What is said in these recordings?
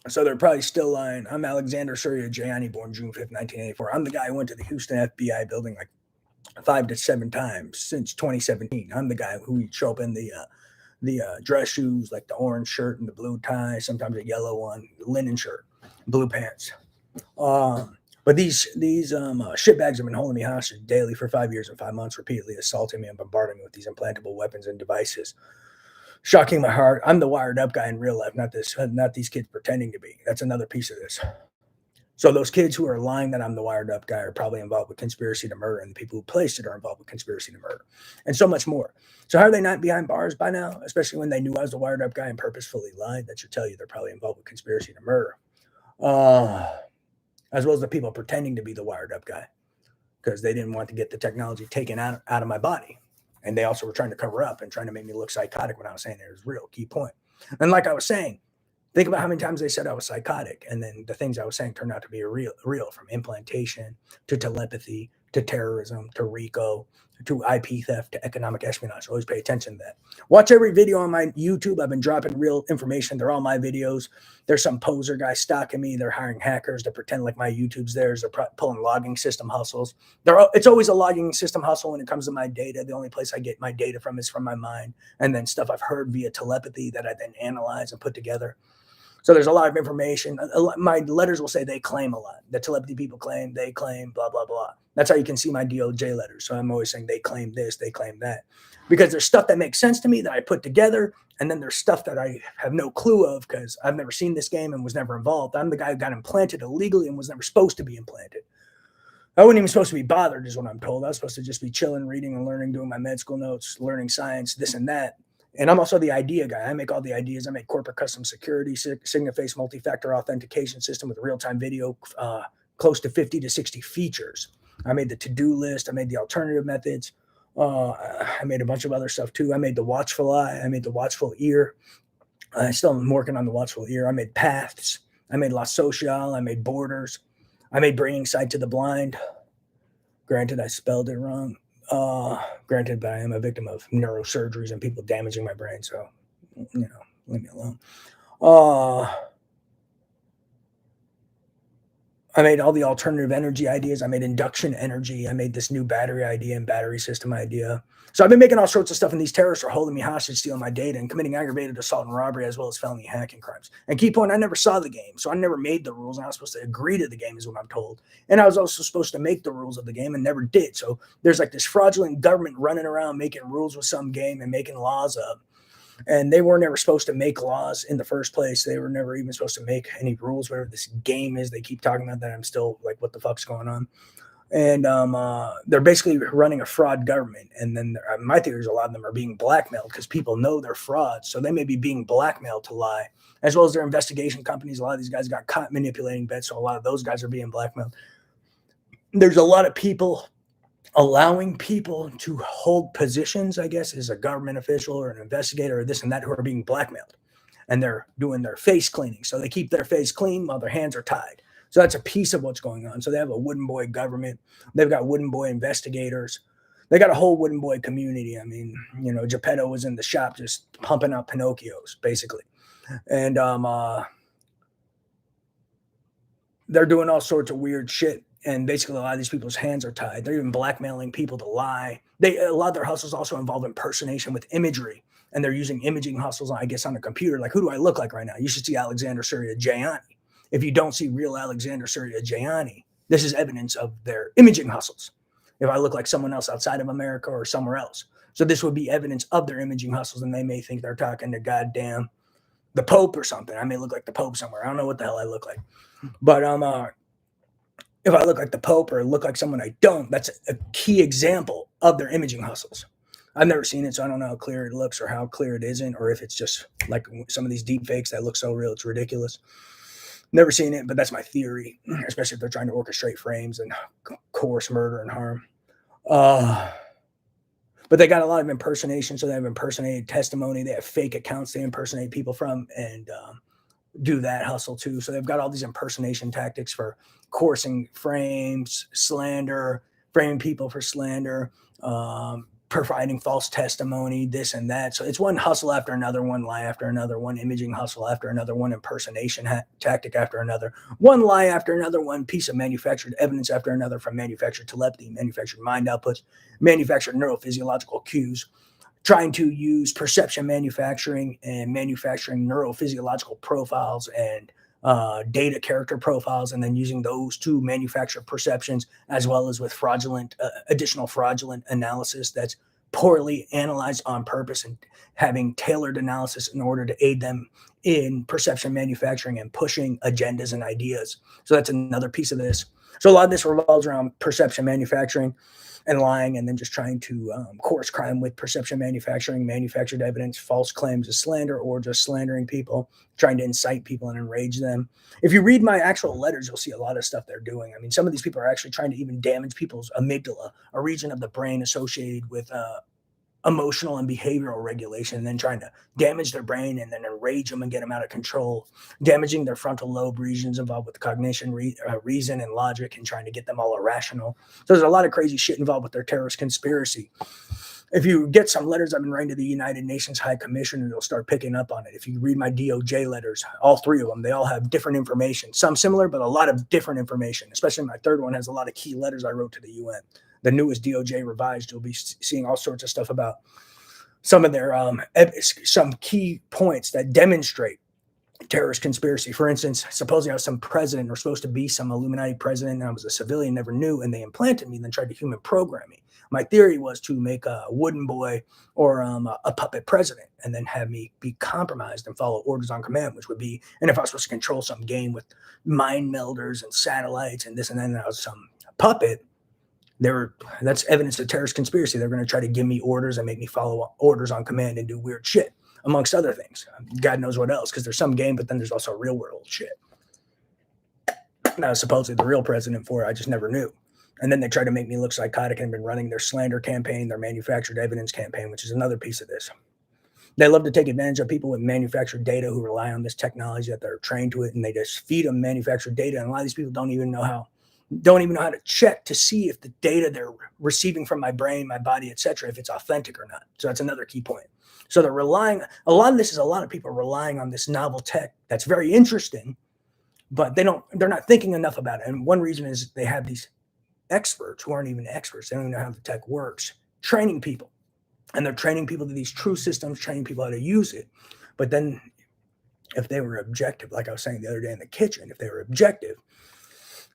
So they're probably still lying. I'm Alexander Surya Jayani, born June 5th, 1984. I'm the guy who went to the Houston FBI building like 5 to 7 times since 2017. I'm the guy who would show up in the dress shoes, like the orange shirt and the blue tie, sometimes a yellow one, linen shirt, blue pants. But these shitbags have been holding me hostage daily for 5 years and 5 months, repeatedly assaulting me and bombarding me with these implantable weapons and devices. Shocking my heart. I'm the wired up guy in real life, not these kids pretending to be. That's another piece of this. So those kids who are lying that I'm the wired up guy are probably involved with conspiracy to murder, and the people who placed it are involved with conspiracy to murder, and so much more. So how are they not behind bars by now? Especially when they knew I was the wired up guy and purposefully lied. That should tell you they're probably involved with conspiracy to murder, uh, as well as the people pretending to be the wired up guy because they didn't want to get the technology taken out of my body. And they also were trying to cover up and trying to make me look psychotic when I was saying it was real. Key point. And like I was saying, think about how many times they said I was psychotic, and then the things I was saying turned out to be real from implantation to telepathy to terrorism to RICO to IP theft to economic espionage. Always pay attention to that. Watch every video on my YouTube. I've been dropping real information. They're all my videos. There's some poser guy stalking me. They're hiring hackers to pretend like my YouTube's theirs. They're pulling logging system hustles. It's always a logging system hustle when it comes to my data. The only place I get my data from is from my mind, and then stuff I've heard via telepathy that I then analyze and put together. So there's a lot of information. My letters will say they claim a lot. The telepathy people claim, they claim, blah, blah, blah. That's how you can see my DOJ letters. So I'm always saying they claim this, they claim that. Because there's stuff that makes sense to me that I put together, and then there's stuff that I have no clue of because I've never seen this game and was never involved. I'm the guy who got implanted illegally and was never supposed to be implanted. I wasn't even supposed to be bothered, is what I'm told. I was supposed to just be chilling, reading and learning, doing my med school notes, learning science, this and that. And I'm also the idea guy. I make all the ideas. I make corporate custom security, Signaface multi-factor authentication system with real-time video, close to 50 to 60 features. I made the to-do list. I made the alternative methods. I made a bunch of other stuff too. I made the watchful eye. I made the watchful ear. I still am working on the watchful ear. I made paths. I made La Social. I made borders. I made bringing sight to the blind. Granted, I spelled it wrong. Granted, but I am a victim of neurosurgeries and people damaging my brain. So, leave me alone. Uh, I made all the alternative energy ideas. I made induction energy. I made this new battery idea and battery system idea. So I've been making all sorts of stuff, and these terrorists are holding me hostage, stealing my data, and committing aggravated assault and robbery, as well as felony hacking crimes. And key point, I never saw the game, so I never made the rules, and I was supposed to agree to the game, is what I'm told. And I was also supposed to make the rules of the game and never did. So there's like this fraudulent government running around making rules with some game and making laws up. And they were never supposed to make laws in the first place. They were never even supposed to make any rules. Whatever this game is, they keep talking about that. I'm still like, what the fuck's going on? And they're basically running a fraud government. And then my theory is a lot of them are being blackmailed because people know they're frauds. So they may be being blackmailed to lie, as well as their investigation companies. A lot of these guys got caught manipulating bets. So a lot of those guys are being blackmailed. There's a lot of people allowing people to hold positions, I guess, as a government official or an investigator or this and that, who are being blackmailed. And they're doing their face cleaning. So they keep their face clean while their hands are tied. So that's a piece of what's going on. So they have a wooden boy government. They've got wooden boy investigators. They got a whole wooden boy community. I mean, Geppetto was in the shop just pumping out Pinocchios, basically. And they're doing all sorts of weird shit. And basically, a lot of these people's hands are tied. They're even blackmailing people to lie. A lot of their hustles also involve impersonation with imagery, and they're using imaging hustles, I guess, on a computer. Like, who do I look like right now? You should see Alexander Surya Jayani. If you don't see real Alexander Surya Jayani, this is evidence of their imaging hustles. If I look like someone else outside of America or somewhere else, so this would be evidence of their imaging hustles, and they may think they're talking to goddamn the Pope or something. I may look like the Pope somewhere. I don't know what the hell I look like, but if I look like the Pope or look like someone I don't, that's a key example of their imaging hustles. I've never seen it, so I don't know how clear it looks or how clear it isn't, or if it's just like some of these deep fakes that look so real, it's ridiculous. Never seen it, but that's my theory, especially if they're trying to orchestrate frames and coerce murder and harm. But they got a lot of impersonation, so they have impersonated testimony. They have fake accounts they impersonate people from, and do that hustle too. So they've got all these impersonation tactics for coursing frames, slander, framing people for slander, providing false testimony, this and that. So it's one hustle after another, one lie after another, one imaging hustle after another, one impersonation tactic after another, one lie after another, one piece of manufactured evidence after another, from manufactured telepathy, manufactured mind outputs, manufactured neurophysiological cues, trying to use perception manufacturing and manufacturing neurophysiological profiles and data character profiles, and then using those to manufacture perceptions, as well as with additional fraudulent analysis that's poorly analyzed on purpose, and having tailored analysis in order to aid them in perception manufacturing and pushing agendas and ideas. So that's another piece of this. So a lot of this revolves around perception manufacturing and lying, and then just trying to course crime with perception manufacturing, manufactured evidence, false claims of slander, or just slandering people, trying to incite people and enrage them. If you read my actual letters, you'll see a lot of stuff they're doing. I mean, some of these people are actually trying to even damage people's amygdala, a region of the brain associated with emotional and behavioral regulation, and then trying to damage their brain and then enrage them and get them out of control, damaging their frontal lobe regions involved with cognition, reason, and logic, and trying to get them all irrational. So there's a lot of crazy shit involved with their terrorist conspiracy. If you get some letters I've been writing to the United Nations High Commissioner, you'll start picking up on it. If you read my DOJ letters, all three of them, they all have different information. Some similar, but a lot of different information. Especially my third one has a lot of key letters I wrote to the UN. The newest DOJ revised, you'll be seeing all sorts of stuff about some of their some key points that demonstrate terrorist conspiracy. For instance, supposedly I was some president, or supposed to be some Illuminati president, and I was a civilian, never knew, and they implanted me and then tried to human program me. My theory was to make a wooden boy or a puppet president, and then have me be compromised and follow orders on command, which would be, and if I was supposed to control some game with mind melders and satellites and this and that, and I was some puppet, that's evidence of terrorist conspiracy. They're going to try to give me orders and make me follow orders on command and do weird shit, amongst other things. God knows what else, because there's some game, but then there's also real world shit. And I was supposedly the real president for it. I just never knew. And then they tried to make me look psychotic and been running their slander campaign, their manufactured evidence campaign, which is another piece of this. They love to take advantage of people with manufactured data who rely on this technology, that they're trained to it, and they just feed them manufactured data. And a lot of these people don't even know how to check to see if the data they're receiving from my brain, my body, etc., if it's authentic or not. So that's another key point. So they're relying, a lot of people relying on this novel tech that's very interesting, but they're not thinking enough about it. And one reason is they have these experts who aren't even experts. They don't even know how the tech works, training people. And they're training people to these true systems, training people how to use it. But then if they were objective, like I was saying the other day in the kitchen, if they were objective,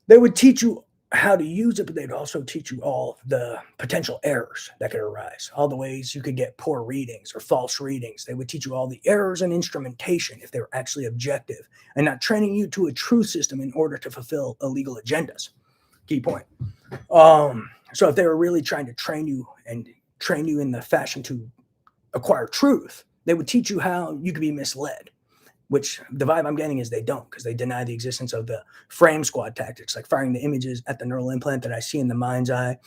they would teach you how to use it, but they'd also teach you all the potential errors that could arise, all the ways you could get poor readings or false readings. They would teach you all the errors in instrumentation if they were actually objective, and not training you to a true system in order to fulfill illegal agendas. Key point. So if they were really trying to train you in the fashion to acquire truth, they would teach you how you could be misled. Which the vibe I'm getting is they don't, because they deny the existence of the frame squad tactics, like firing the images at the neural implant that I see in the mind's eye,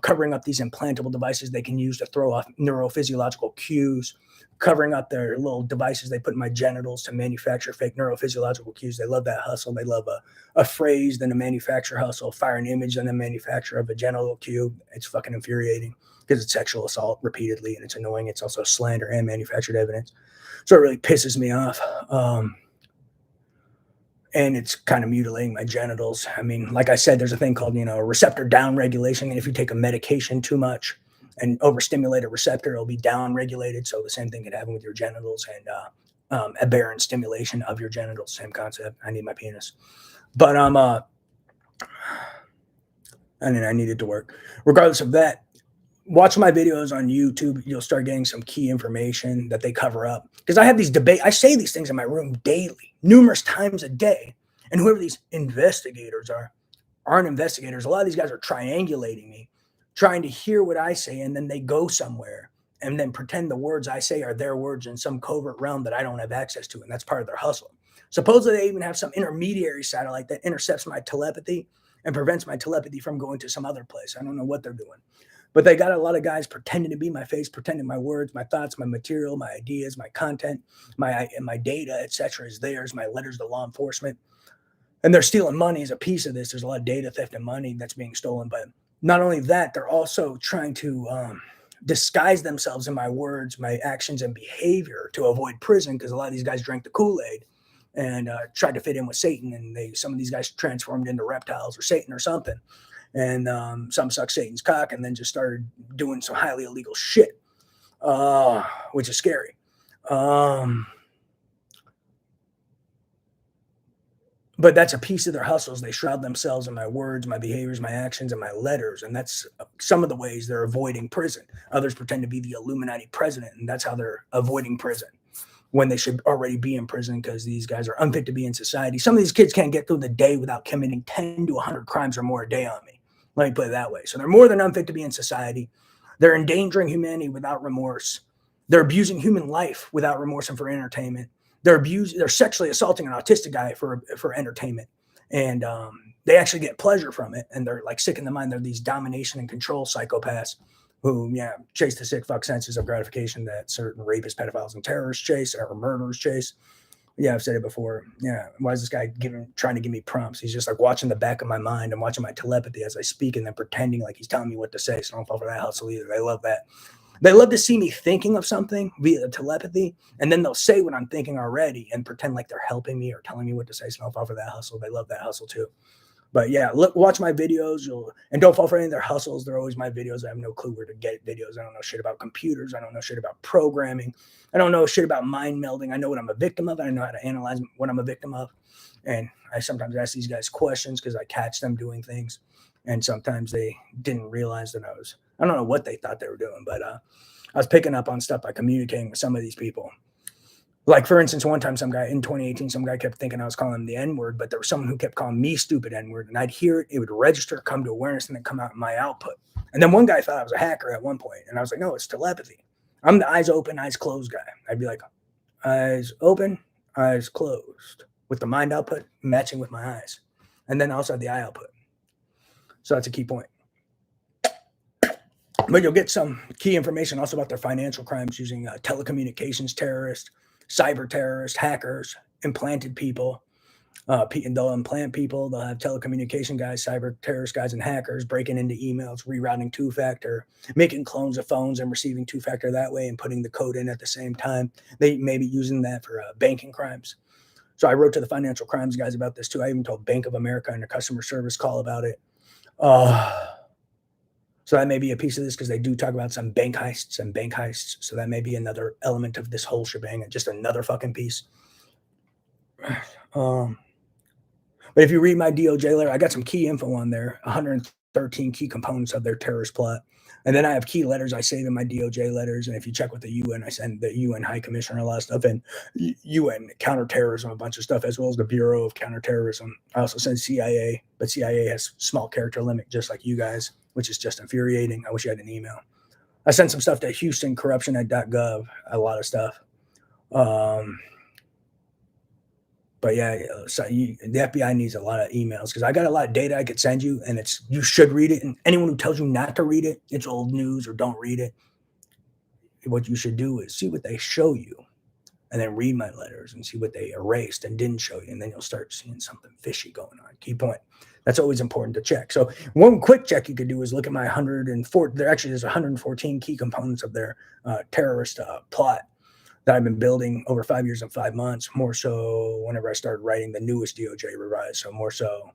covering up these implantable devices they can use to throw off neurophysiological cues, covering up their little devices they put in my genitals to manufacture fake neurophysiological cues. They love that hustle. They love a phrase, then a manufacture hustle, fire an image, then a manufacture of a genital cue. It's fucking infuriating because it's sexual assault repeatedly, and it's annoying. It's also slander and manufactured evidence. So it really pisses me off. And it's kind of mutilating my genitals. I mean, like I said, there's a thing called, receptor down regulation. And if you take a medication too much and overstimulate a receptor, it'll be down regulated. So the same thing could happen with your genitals, and aberrant stimulation of your genitals. Same concept. I need my penis. But I need it to work. Regardless of that, watch my videos on YouTube. You'll start getting some key information that they cover up. Because I have these debates. I say these things in my room daily, numerous times a day. And whoever these investigators aren't investigators. A lot of these guys are triangulating me, trying to hear what I say, and then they go somewhere and then pretend the words I say are their words in some covert realm that I don't have access to. And that's part of their hustle. Supposedly they even have some intermediary satellite that intercepts my telepathy and prevents my telepathy from going to some other place. I don't know what they're doing. But they got a lot of guys pretending to be my face, pretending my words, my thoughts, my material, my ideas, my content, my data, etc. is theirs, my letters to law enforcement. And they're stealing money as a piece of this. There's a lot of data theft and money that's being stolen. But not only that, they're also trying to disguise themselves in my words, my actions, and behavior to avoid prison, because a lot of these guys drank the Kool-Aid and tried to fit in with Satan, and some of these guys transformed into reptiles or Satan or something, and some sucked Satan's cock and then just started doing some highly illegal shit, which is scary. But that's a piece of their hustles. They shroud themselves in my words, my behaviors, my actions, and my letters. And that's some of the ways they're avoiding prison. Others pretend to be the Illuminati president, and that's how they're avoiding prison when they should already be in prison, because these guys are unfit to be in society. Some of these kids can't get through the day without committing 10 to 100 crimes or more a day on me. Let me put it that way. So they're more than unfit to be in society. They're endangering humanity without remorse. They're abusing human life without remorse and for entertainment. They're sexually assaulting an autistic guy for entertainment, and they actually get pleasure from it. And they're like sick in the mind. They're these domination and control psychopaths who, chase the sick fuck senses of gratification that certain rapists, pedophiles, and terrorists chase, or murderers chase. Yeah, I've said it before. Yeah, why is this guy trying to give me prompts? He's just like watching the back of my mind and watching my telepathy as I speak, and then pretending like he's telling me what to say. So don't fall for that hustle either. They love that. They love to see me thinking of something via telepathy, and then they'll say what I'm thinking already and pretend like they're helping me or telling me what to say. So don't fall for that hustle. They love that hustle too. But yeah, watch my videos, and don't fall for any of their hustles. They're always my videos. I have no clue where to get videos. I don't know shit about computers. I don't know shit about programming. I don't know shit about mind melding. I know what I'm a victim of. I know how to analyze what I'm a victim of. And I sometimes ask these guys questions because I catch them doing things. And sometimes they didn't realize that I don't know what they thought they were doing, but I was picking up on stuff by communicating with some of these people. Like, for instance, one time, some guy in 2018, some guy kept thinking I was calling him the N-word, but there was someone who kept calling me stupid N-word, and I'd hear it, it would register, come to awareness, and then come out in my output. And then one guy thought I was a hacker at one point, and I was like, no, it's telepathy. I'm the eyes open, eyes closed guy. I'd be like, eyes open, eyes closed, with the mind output matching with my eyes. And then also the eye output. So that's a key point. But you'll get some key information also about their financial crimes using telecommunications terrorists, cyber terrorists, hackers, implanted people. And they'll implant people. They'll have telecommunication guys, cyber terrorist guys, and hackers breaking into emails, rerouting two-factor, making clones of phones and receiving two-factor that way and putting the code in at the same time. They may be using that for banking crimes. So I wrote to the financial crimes guys about this too. I even told Bank of America in a customer service call about it. So that may be a piece of this, because they do talk about some bank heists. So that may be another element of this whole shebang, and just another fucking piece. But if you read my DOJ letter, I got some key info on there, 113 key components of their terrorist plot. And then I have key letters I save in my DOJ letters. And if you check with the UN, I send the UN High Commissioner a lot of stuff, and UN counterterrorism, a bunch of stuff, as well as the Bureau of Counterterrorism. I also send CIA, but CIA has small character limit, just like you guys, which is just infuriating. I wish I had an email. I sent some stuff to HoustonCorruption.gov, a lot of stuff. But yeah, so the FBI needs a lot of emails, because I got a lot of data I could send you, and you should read it. And anyone who tells you not to read it, it's old news, or don't read it. What you should do is see what they show you, and then read my letters and see what they erased and didn't show you. And then you'll start seeing something fishy going on. Key point. That's always important to check. So one quick check you could do is look at my 104. There's 114 key components of their terrorist plot that I've been building over 5 years and 5 months, more so whenever I started writing the newest DOJ revised. So more so,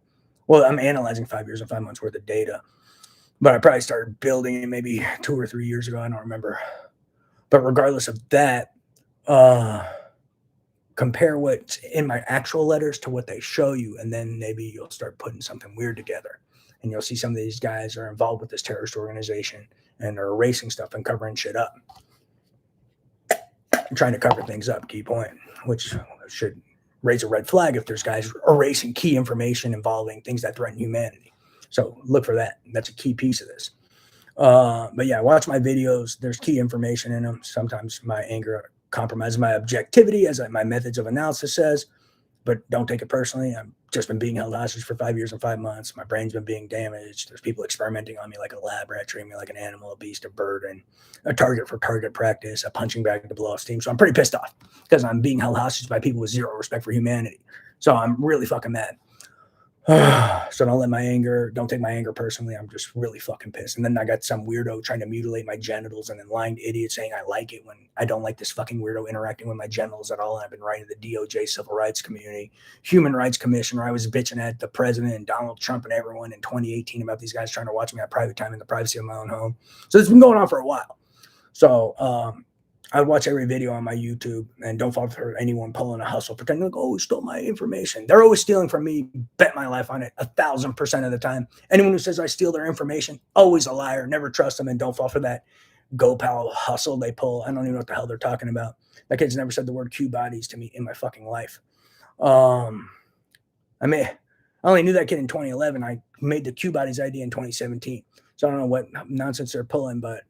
well, I'm analyzing 5 years and 5 months worth of data, but I probably started building it maybe 2 or 3 years ago. I don't remember. But regardless of that, compare what's in my actual letters to what they show you, and then maybe you'll start putting something weird together. And you'll see some of these guys are involved with this terrorist organization and are erasing stuff and covering shit up. Trying to cover things up, key point, which should raise a red flag if there's guys erasing key information involving things that threaten humanity. So look for that. That's a key piece of this. But yeah, watch my videos. There's key information in them. Sometimes my anger compromises my objectivity, as my methods of analysis says, but don't take it personally. I've just been being held hostage for 5 years and 5 months. My brain's been being damaged. There's people experimenting on me like a lab rat, treating me like an animal, a beast, a bird, and a target for target practice, a punching bag to blow off steam. So I'm pretty pissed off because I'm being held hostage by people with zero respect for humanity. So I'm really fucking mad. So don't take my anger personally. I'm just really fucking pissed. And then I got some weirdo trying to mutilate my genitals and then lying idiot saying I like it when I don't like this fucking weirdo interacting with my genitals at all. And I've been writing to the DOJ civil rights community, human rights commission, where I was bitching at the president and Donald Trump and everyone in 2018 about these guys trying to watch me at private time in the privacy of my own home. So it's been going on for a while. So, I watch every video on my YouTube and don't fall for anyone pulling a hustle, pretending like, oh, he stole my information. They're always stealing from me. Bet my life on it 1,000% of the time. Anyone who says I steal their information, always a liar. Never trust them and don't fall for that GoPal hustle they pull. I don't even know what the hell they're talking about. That kid's never said the word Q bodies to me in my fucking life. I only knew that kid in 2011. I made the Q bodies idea in 2017. So I don't know what nonsense they're pulling, but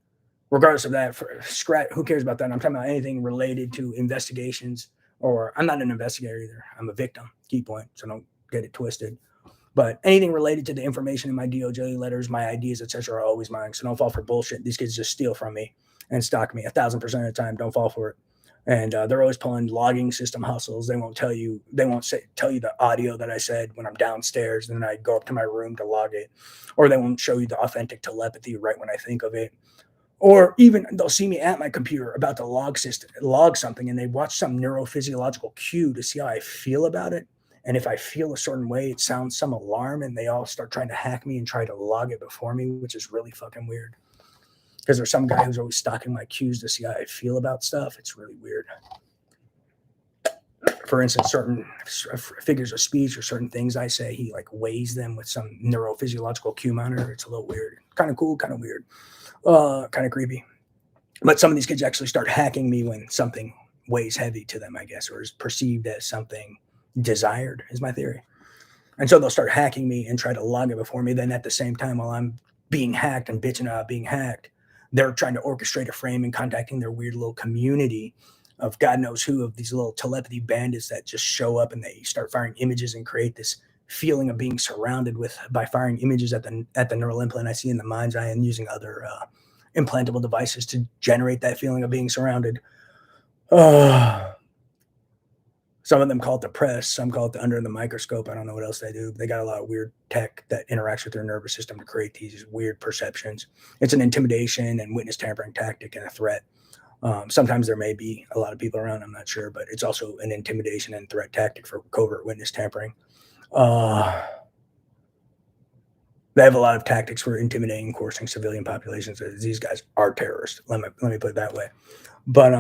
regardless of that, who cares about that? I'm talking about anything related to investigations, or I'm not an investigator either. I'm a victim, key point, so don't get it twisted. But anything related to the information in my DOJ letters, my ideas, etc., are always mine. So don't fall for bullshit. These kids just steal from me and stalk me 1,000% of the time. Don't fall for it. And they're always pulling logging system hustles. They won't tell you the audio that I said when I'm downstairs, and then I go up to my room to log it, or they won't show you the authentic telepathy right when I think of it. Or even they'll see me at my computer about to log something, and they watch some neurophysiological cue to see how I feel about it. And if I feel a certain way, it sounds some alarm, and they all start trying to hack me and try to log it before me, which is really fucking weird. Because there's some guy who's always stalking my cues to see how I feel about stuff. It's really weird. For instance, certain figures of speech or certain things I say, he like weighs them with some neurophysiological cue monitor. It's a little weird. Kind of cool, kind of weird. Kind of creepy. But some of these kids actually start hacking me when something weighs heavy to them, I guess, or is perceived as something desired, is my theory. And so they'll start hacking me and try to log it before me. Then at the same time, while I'm being hacked and bitching about being hacked, they're trying to orchestrate a frame and contacting their weird little community of God knows who, of these little telepathy bandits that just show up and they start firing images and create this feeling of being surrounded by firing images at the neural implant I see in the mind's eye, and using other implantable devices to generate that feeling of being surrounded. Some of them call it the press, some call it the under the microscope. I don't know what else they do. They got a lot of weird tech that interacts with their nervous system to create these weird perceptions. It's an intimidation and witness tampering tactic and a threat. Sometimes there may be a lot of people around, I'm not sure, but it's also an intimidation and threat tactic for covert witness tampering. They have a lot of tactics for intimidating, coercing civilian populations. These guys are terrorists. Let me put it that way. But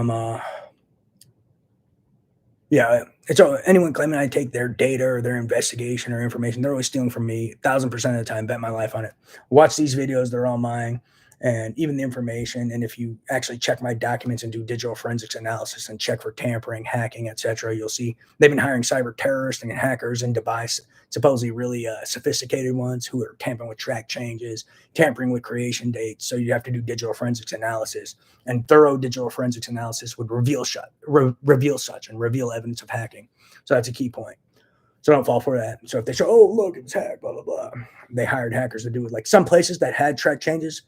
yeah. So anyone claiming I take their data or their investigation or information, they're always stealing from me 1,000% of the time. Bet my life on it. Watch these videos; they're all mine. And even the information. And if you actually check my documents and do digital forensics analysis and check for tampering, hacking, etc., you'll see they've been hiring cyber terrorists and hackers in Dubai, supposedly really sophisticated ones who are tampering with track changes, tampering with creation dates. So you have to do digital forensics analysis, and thorough digital forensics analysis would reveal such and reveal evidence of hacking. So that's a key point. So don't fall for that. So if they show, oh, look, it's hacked, blah, blah, blah. They hired hackers to do it. Like some places that had track changes,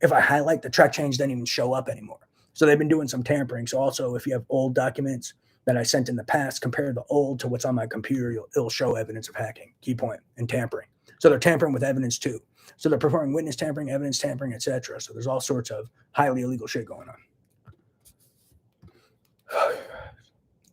if I highlight, the track change doesn't even show up anymore. So they've been doing some tampering. So also, if you have old documents that I sent in the past, compare the old to what's on my computer, it'll show evidence of hacking, key point, and tampering. So they're tampering with evidence too. So they're performing witness tampering, evidence tampering, etc. So there's all sorts of highly illegal shit going on.